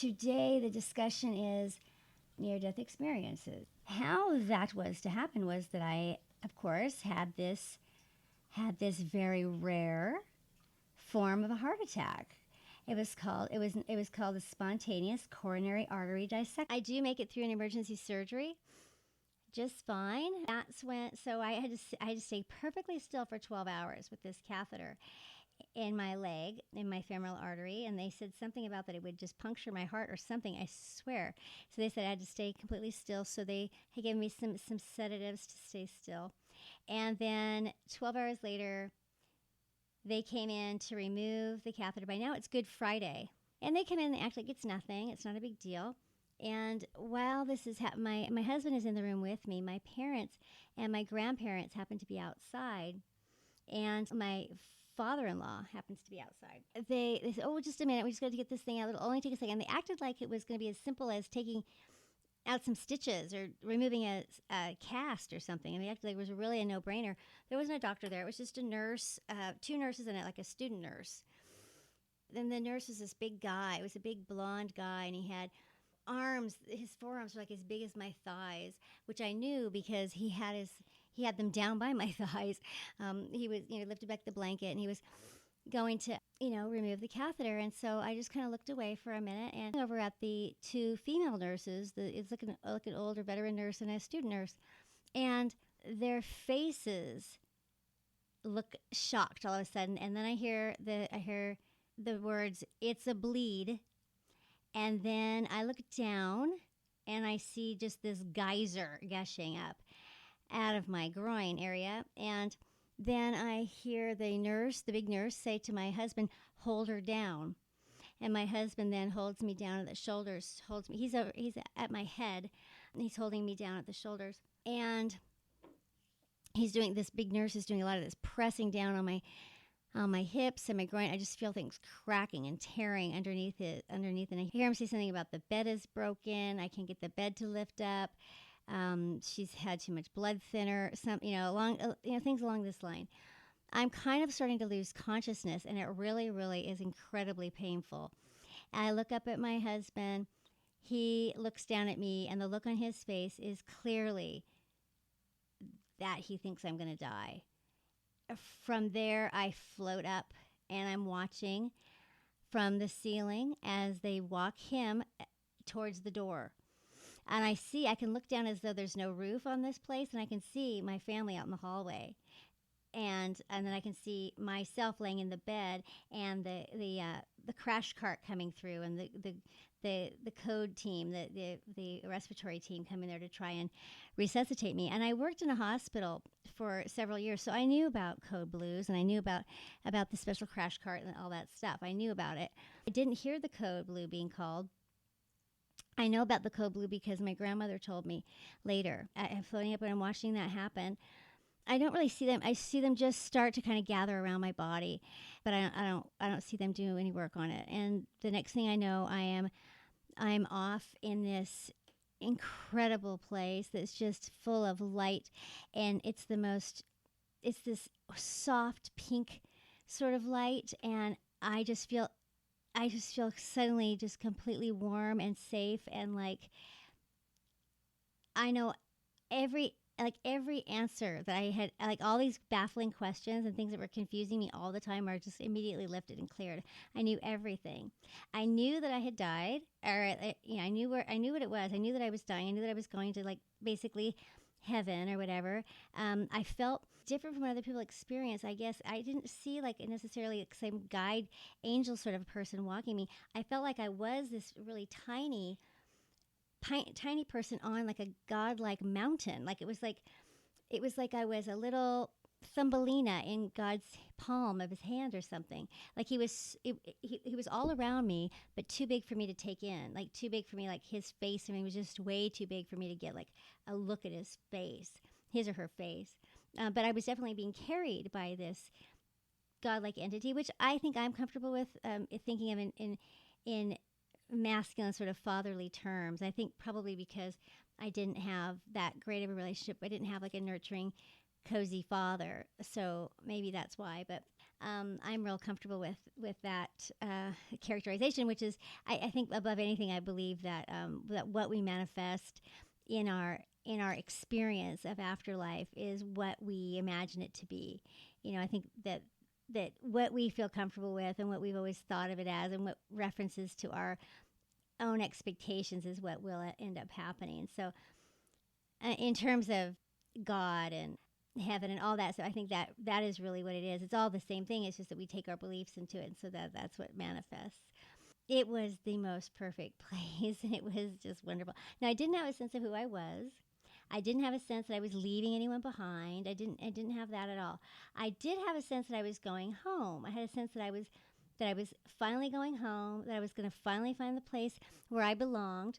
today the discussion is near-death experiences. How that was to happen was that I, of course, had this very rare form of a heart attack. It was called a spontaneous coronary artery dissection. I do make it through an emergency surgery just fine. That's when, so I had to stay perfectly still for 12 hours with this catheter in my leg, in my femoral artery, and they said something about that it would just puncture my heart or something, I swear. So they said I had to stay completely still, so they had given me some sedatives to stay still. And then 12 hours later, they came in to remove the catheter. By now it's Good Friday. And they come in and act like it's nothing, it's not a big deal. And while this is my husband is in the room with me, my parents and my grandparents happen to be outside, and my father-in-law happens to be outside. They said, oh, just a minute, we just got to get this thing out. It'll only take a second. And they acted like it was going to be as simple as taking out some stitches or removing a cast or something. And they acted like it was really a no-brainer. There wasn't a doctor there. It was just a nurse, 2 nurses in it, like a student nurse. Then the nurse was this big guy. It was a big blonde guy, and he had arms. His forearms were like as big as my thighs, which I knew because he had them down by my thighs. He was, lifted back the blanket, and he was going to, remove the catheter. And so I just kind of looked away for a minute and over at the 2 female nurses. It's like an older veteran nurse and a student nurse, and their faces look shocked all of a sudden. And then I hear the words, "It's a bleed." And then I look down and I see just this geyser gushing up out of my groin area. And then I hear the big nurse, say to my husband, "Hold her down." And my husband then holds me down at the shoulders, he's at my head, and he's holding me down at the shoulders. And this big nurse is doing a lot of this pressing down on my hips and my groin. I just feel things cracking and tearing underneath. And I hear him say something about the bed is broken. I can't get the bed to lift up. She's had too much blood thinner. Things along this line. I'm kind of starting to lose consciousness, and it really, really is incredibly painful. And I look up at my husband. He looks down at me, and the look on his face is clearly that he thinks I'm going to die. From there, I float up, and I'm watching from the ceiling as they walk him towards the door. And I can look down as though there's no roof on this place, and I can see my family out in the hallway. And then I can see myself laying in the bed, and the crash cart coming through, and the code team, the respiratory team coming there to try and resuscitate me. And I worked in a hospital for several years, so I knew about code blues, and I knew about the special crash cart and all that stuff. I knew about it. I didn't hear the code blue being called. I know about the code blue because my grandmother told me later. I'm floating up and I'm watching that happen. I don't really see them. I see them just start to kind of gather around my body, but I don't see them do any work on it. And the next thing I know, I'm off in this incredible place that's just full of light, and it's this soft pink sort of light, and I just feel suddenly just completely warm and safe, and like I know every answer that I had, like all these baffling questions and things that were confusing me all the time are just immediately lifted and cleared. I knew everything. I knew that I had died, or I knew what it was. I knew that I was dying. I knew that I was going to basically heaven or whatever. I felt different from what other people experience. I guess I didn't see necessarily some guide angel sort of person walking me. I felt like I was this really tiny person on a godlike mountain. It was like I was a little Thumbelina in God's palm of his hand or something. He was all around me, but too big for me to take in. Too big for me, his face. I mean, it was just way too big for me to get a look at his face, his or her face. But I was definitely being carried by this godlike entity, which I think I'm comfortable with thinking of in masculine sort of fatherly terms. I think probably because I didn't have that great of a relationship. I didn't have a nurturing, cozy father. So maybe that's why. But I'm real comfortable with that characterization, which is, I think above anything, I believe that that what we manifest in our experience of afterlife is what we imagine it to be. I think that what we feel comfortable with and what we've always thought of it as, and what references to our own expectations, is what will end up happening. So, in terms of God and heaven and all that, so I think that is really what it is. It's all the same thing. It's just that we take our beliefs into it, and so that's what manifests. It was the most perfect place, and it was just wonderful. Now, I didn't have a sense of who I was. I didn't have a sense that I was leaving anyone behind. I didn't have that at all. I did have a sense that I was going home. I had a sense that I was finally going home, that I was going to finally find the place where I belonged,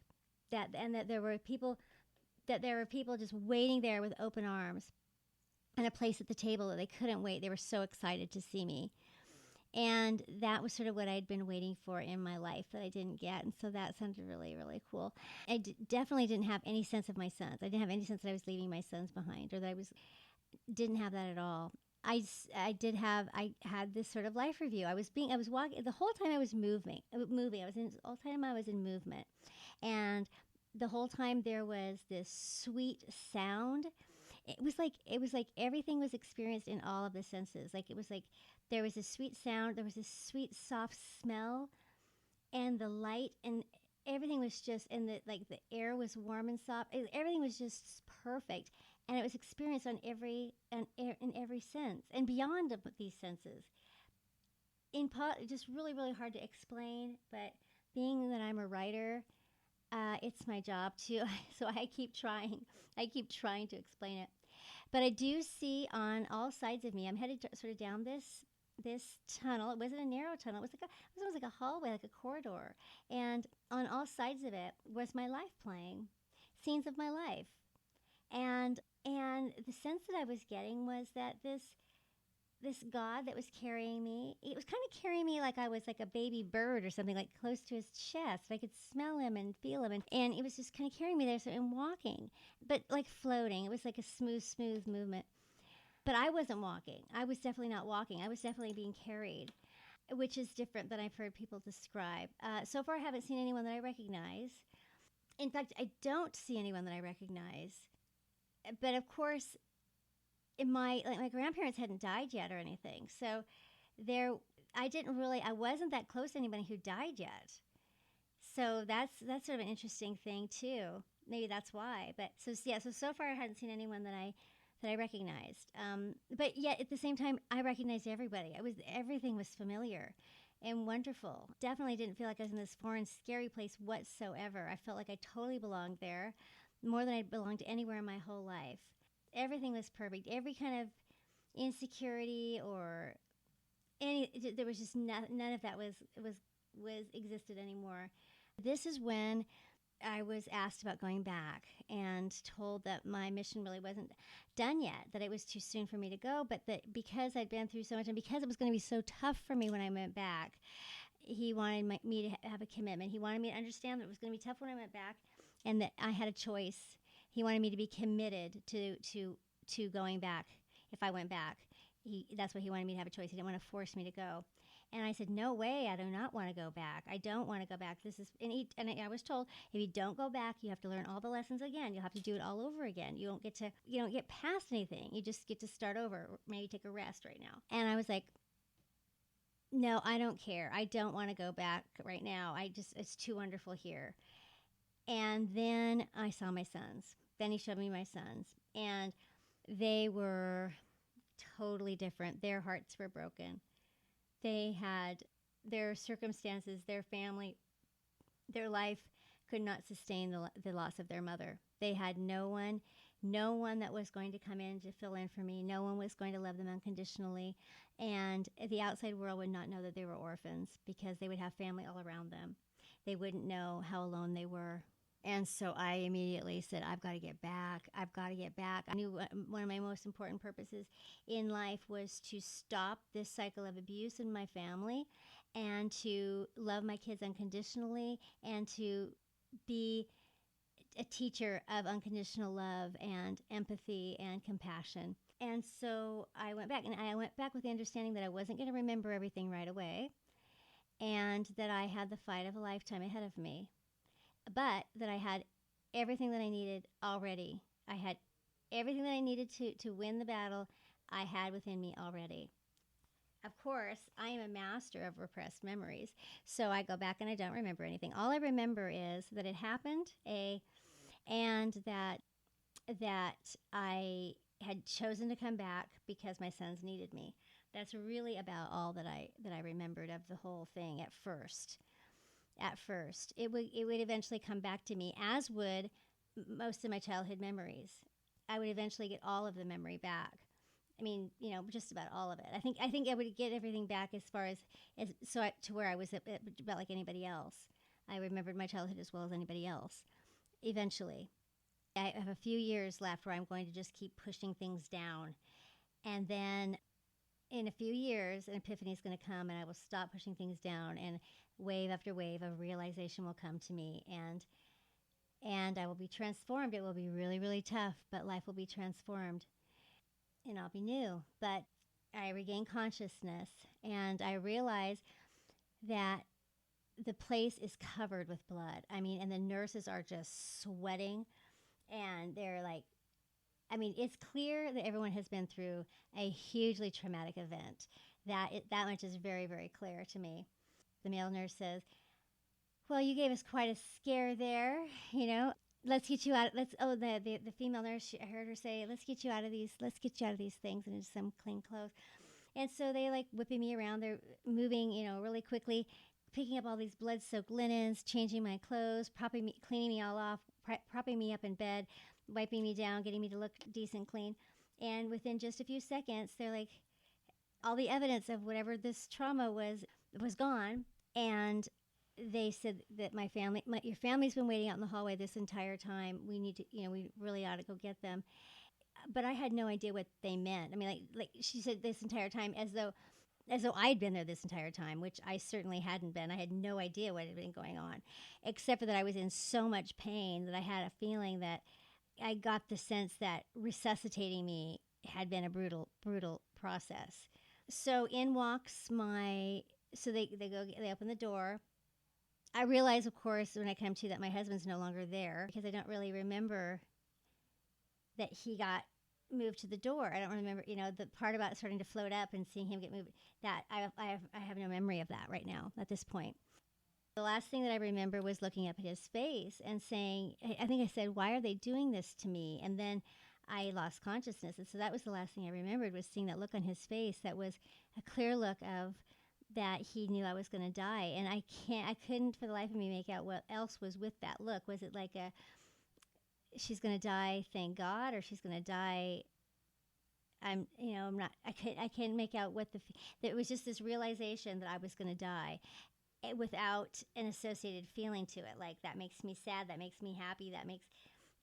that there were people just waiting there with open arms, and a place at the table that they couldn't wait. They were so excited to see me. And that was sort of what I'd been waiting for in my life that I didn't get. And so that sounded really, really cool. I definitely didn't have any sense of my sons. I didn't have any sense that I was leaving my sons behind, or that didn't have that at all. I had this sort of life review. I was walking the whole time. I was moving. All the time I was in movement. And the whole time there was this sweet sound. It was like everything was experienced in all of the senses. Like, it was like there was a sweet sound, there was a sweet soft smell, and the light, and everything was just, and the air was warm and soft. Everything was just perfect, and it was experienced in every sense and beyond these senses. Just really, really hard to explain, but being that I'm a writer, it's my job too, so I keep trying. I keep trying to explain it. But I do see on all sides of me, I'm headed sort of down this tunnel. It wasn't a narrow tunnel. It was almost like a hallway, like a corridor. And on all sides of it was my life playing, scenes of my life. And the sense that I was getting was that this God that was carrying me, it was kind of carrying me like I was like a baby bird or something, like close to his chest. I could smell him and feel him, and it was just kind of carrying me there, so I'm walking, but like floating. It was like a smooth movement. But I wasn't walking. I was definitely not walking. I was definitely being carried, which is different than I've heard people describe. So far, I haven't seen anyone that I recognize. In fact, I don't see anyone that I recognize. But of course, my grandparents hadn't died yet or anything, so I wasn't that close to anybody who died yet. So that's sort of an interesting thing too. Maybe that's why. But so far I hadn't seen anyone that I recognized. But yet at the same time, I recognized everybody. Everything was familiar and wonderful. Definitely didn't feel like I was in this foreign, scary place whatsoever. I felt like I totally belonged there, more than I'd belonged anywhere in my whole life. Everything was perfect. Every kind of insecurity or there was just none of that was existed anymore. This is when I was asked about going back and told that my mission really wasn't done yet, that it was too soon for me to go, but that because I'd been through so much and because it was going to be so tough for me when I went back, he wanted me to have a commitment. He wanted me to understand that it was going to be tough when I went back and that I had a choice. He wanted me to be committed to going back if I went back. That's what he wanted me to have a choice. He didn't want to force me to go. And I said, no way, I do not want to go back. I don't want to go back. I was told, if you don't go back, you have to learn all the lessons again. You'll have to do it all over again. You don't get past anything. You just get to start over, or maybe take a rest right now. And I was like, no, I don't care. I don't want to go back right now. It's too wonderful here. And then I saw my sons. Then he showed me my sons. And they were totally different. Their hearts were broken. They had their circumstances, their family, their life could not sustain the loss of their mother. They had no one that was going to come in to fill in for me. No one was going to love them unconditionally. And the outside world would not know that they were orphans because they would have family all around them. They wouldn't know how alone they were. And so I immediately said, I've got to get back. I've got to get back. I knew one of my most important purposes in life was to stop this cycle of abuse in my family and to love my kids unconditionally and to be a teacher of unconditional love and empathy and compassion. And so I went back, and I went back with the understanding that I wasn't going to remember everything right away, and that I had the fight of a lifetime ahead of me, but that I had everything that I needed already. I had everything that I needed to win the battle, I had within me already. Of course, I am a master of repressed memories, so I go back and I don't remember anything. All I remember is that it happened, and that I had chosen to come back because my sons needed me. That's really about all that I remembered of the whole thing at first. At first, it would eventually come back to me, as would most of my childhood memories. I would eventually get all of the memory back. I mean, just about all of it. I think I would get everything back as far as to where I was about like anybody else. I remembered my childhood as well as anybody else. Eventually, I have a few years left where I'm going to just keep pushing things down, and then in a few years, an epiphany is going to come, and I will stop pushing things down, and wave after wave of realization will come to me, and I will be transformed. It will be really, really tough, but life will be transformed, and I'll be new. But I regain consciousness, and I realize that the place is covered with blood. I mean, and the nurses are just sweating, and they're like, I mean, it's clear that everyone has been through a hugely traumatic event. That much is very, very clear to me. The male nurse says, "Well, you gave us quite a scare there. Let's get you out. Let's." Oh, the female nurse, I heard her say, "Let's get you out of these. Let's get you out of these things and into some clean clothes." And so they like whipping me around. They're moving, really quickly, picking up all these blood-soaked linens, changing my clothes, cleaning me all off, propping me up in bed, wiping me down, getting me to look decent, clean. And within just a few seconds, they're like, all the evidence of whatever this trauma was gone. And they said that your family's been waiting out in the hallway this entire time. We need to, we really ought to go get them. But I had no idea what they meant. I mean, like she said this entire time as though I'd been there this entire time, which I certainly hadn't been. I had no idea what had been going on, except for that I was in so much pain that I had a feeling that I got the sense that resuscitating me had been a brutal, brutal process. So in walks they open the door. I realize, of course, when I come to that my husband's no longer there, because I don't really remember that he got moved to the door. I don't remember, the part about starting to float up and seeing him get moved. That I have no memory of that right now at this point. The last thing that I remember was looking up at his face and saying, I think I said, "Why are they doing this to me?" And then I lost consciousness. And so that was the last thing I remembered, was seeing that look on his face. That was a clear look of that he knew I was going to die. And I couldn't for the life of me make out what else was with that look. Was it like she's going to die, thank God, or she's going to die, I'm not, I can't make out what it was just this realization that I was going to die, without an associated feeling to it. Like, that makes me sad, that makes me happy,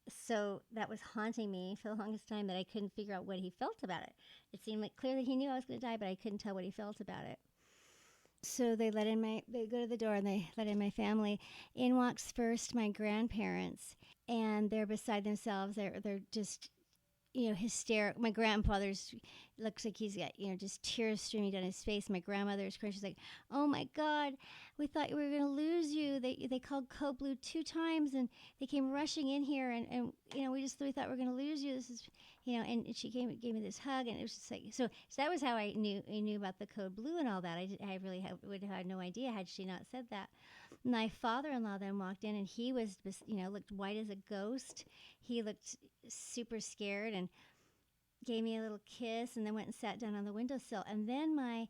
so that was haunting me for the longest time, that I couldn't figure out what he felt about it. It seemed like clear that he knew I was going to die, but I couldn't tell what he felt about it. So they go to the door and they let in my family. In walks first my grandparents, and they're beside themselves. They're just, hysterical. My grandfather's looks like he's got, just tears streaming down his face. My grandmother's crying. She's like, "Oh my God, we thought we were going to lose you. They called Code Blue 2 times and they came rushing in here and we thought we were going to lose you. This is, and she gave me this hug, and it was just like, so that was how I knew about the Code Blue and all that. I really would have had no idea had she not said that. My father-in-law then walked in, and he was, looked white as a ghost. He looked super scared and gave me a little kiss, and then went and sat down on the windowsill. And then my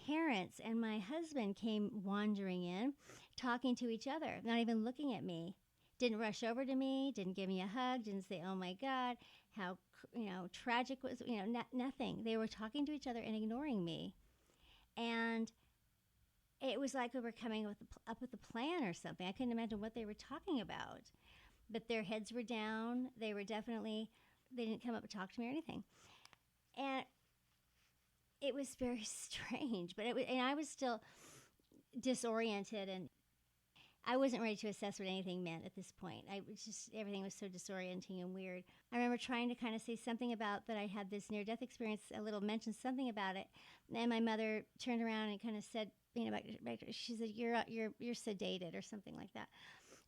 parents and my husband came wandering in, talking to each other, not even looking at me. Didn't rush over to me, didn't give me a hug, didn't say, "Oh my God, how, tragic was," nothing. They were talking to each other and ignoring me. And it was like we were coming up with a plan or something. I couldn't imagine what they were talking about. But their heads were down. They didn't come up and talk to me or anything. And it was very strange. And I was still disoriented, and I wasn't ready to assess what anything meant at this point. Everything was so disorienting and weird. I remember trying to kind of say something about that I had this near-death experience, mentioned something about it, and my mother turned around and kind of said, she said, you're sedated or something like that.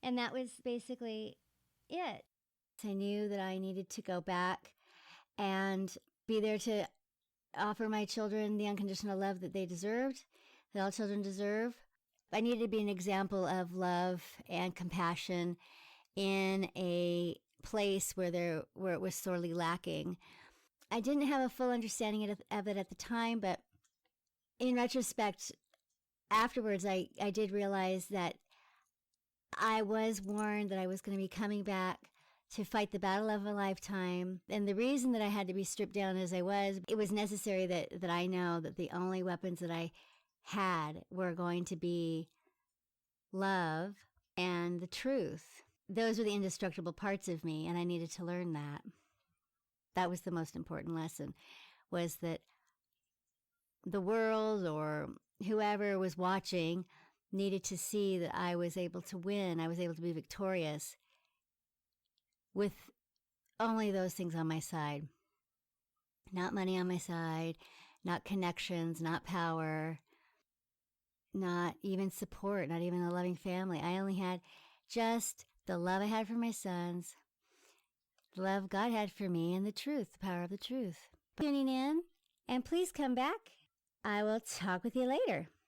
And that was basically it. I knew that I needed to go back and be there to offer my children the unconditional love that they deserved, that all children deserve. I needed to be an example of love and compassion in a place where it was sorely lacking. I didn't have a full understanding of it at the time, but in retrospect, afterwards, I did realize that I was warned that I was going to be coming back to fight the battle of a lifetime. And the reason that I had to be stripped down as I was, it was necessary that I know that the only weapons that I had were going to be love and the truth. Those were the indestructible parts of me, and I needed to learn that. That was the most important lesson, was that the world or whoever was watching needed to see that I was able to win. I was able to be victorious with only those things on my side. Not money on my side, not connections, not power, not even support, not even a loving family. I only had just the love I had for my sons, the love God had for me, and the truth, the power of the truth. Tuning in, and please come back. I will talk with you later.